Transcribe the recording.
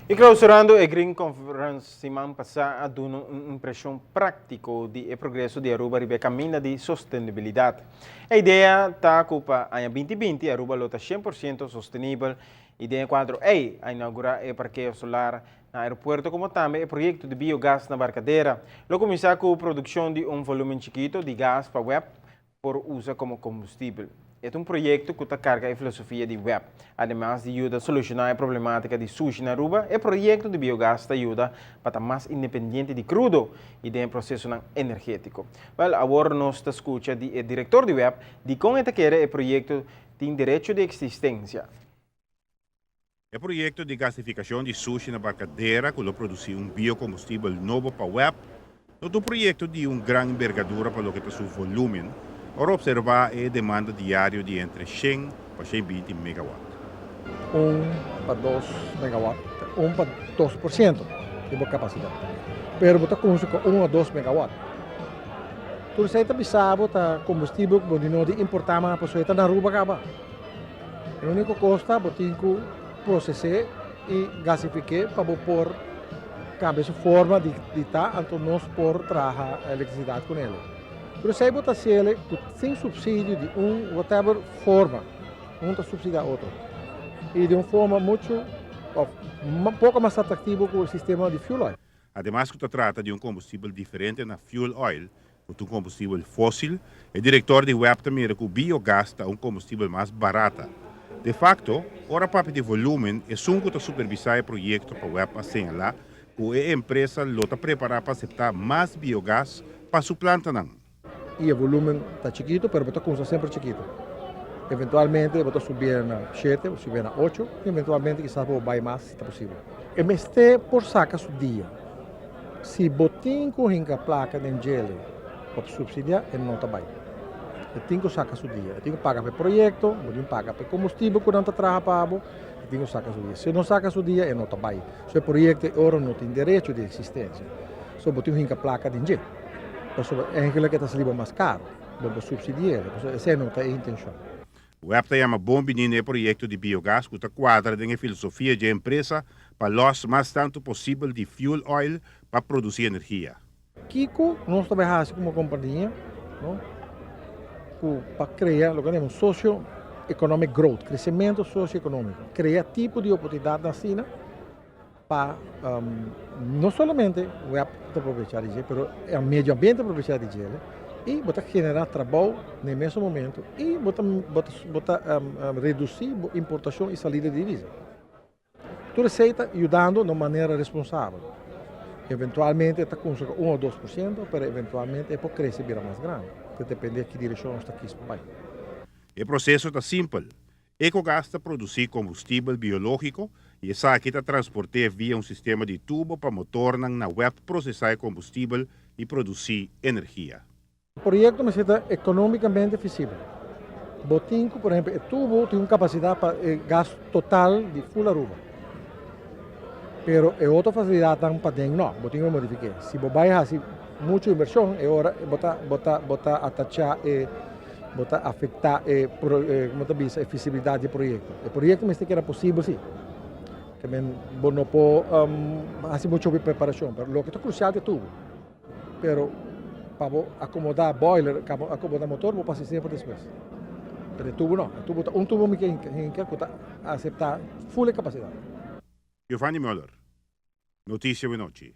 E clausurando a Green Conference semana passada, deu uma impressão prática de progresso de Aruba ribe caminho de sustentabilidade. A ideia está que em 2020 Aruba está 100% sustentável. A ideia 4 é inaugurar o parqueio solar no aeroporto, como também o projeto de biogás na Barcadeira. Lo começar com a produção de volume chiquito de gás para web por uso como combustível. É um projeto que carga a filosofia de web. Además de ajuda a solucionar a problemática de sushi na Aruba, o projeto de biogás ajuda para estar mais independente de crudo e de processo energético. Agora nós escuta o diretor de web de como o projeto tem direito de existência. O projeto de gasificação de sushi na Barcadeira, que produz biocombustível novo para web, é um projeto de grande envergadura para o que o volume, para observar a demanda diária de entre 100 a 120 megawatts. 1 para 2 megawatts, 1 para 2% de capacidade. Pero você consume com 1 a 2 megawatts. Tudo isso também sabe que combustível que não importar mais para você na Aruba acaba. O único custo é que processar e gasificar para pôr cambiar sua forma de estar, então nós por trabalhar a eletricidade com ele. Por isso, botar ele sem subsídio de whatever forma, um está subsidiar outro. E de uma forma um pouco mais atrativa que o sistema de fuel oil. Además, que trata de combustível diferente na fuel oil, combustível fóssil, o diretor de web também que o biogás é combustível mais barato. De facto, ora papo de volume é sunco que supervisar o projeto para web assim lá, que a empresa está preparada para aceitar mais biogás para sua planta. E o volume está chiquito, mas você usa sempre chiquito. Eventualmente, você subir na 7, subir na 8, e eventualmente, quizás, você vai mais, se é possível. E me está por saca o dia. Se botin com a placa de gelo para subsidiar, ele não está bem. Eu tenho que sacar o dia. Eu tenho que pagar para o projeto, eu tenho que pagar para o combustível que não está trabalhando, eu tenho que sacar o dia. Se não saca o dia, ele não está bem. Se o projeto agora não tem direito de existência, só botin com a placa de gelo. É aquilo que está saindo mais caro, vamos subsidiar, essa não é a intenção. O web tem uma bom menino projeto de biogás que quadra a filosofia da empresa para los mais tanto possível de fuel oil para produzir energia. Kiko, nós trabalhamos como companhia, para criar o que chamamos socio-economic growth, crescimento socioeconômico, criar tipo de oportunidade na China para não somente o web aproveitar de gelo, mas o meio ambiente aproveitar de gelo e botar generar trabalho no mesmo momento e botar reduzir a importação e saída de divisa. Tudo isso está ajudando de maneira responsável. Eventualmente está com 1 ou 2%, mas eventualmente pode crescer bem mais grande, depende de que direção está aqui. O processo está simples. Ecogás produzir combustível biológico e essa aqui está transportar via sistema de tubo para motor na web processar combustível e produzir energia. O projeto me está economicamente feasible. Botinco, por exemplo, o tubo tem uma capacidade para gás total de full Aruba. Pero é outra facilidade para dentro, não. Botinco modifiquei. Se você vai fazer muita inversão, é hora de atachar e afetar a feasibilidade do projeto. O projeto me que era possível, sim. Também não pode fazer muita preparação, mas o que é crucial é tubo. Pero para acomodar boiler, acomodar motor, vou passar sempre depois. Mas o tubo não. Um tubo me quer aceitar full capacidade. Giovanni Müller, Notícia de Noite.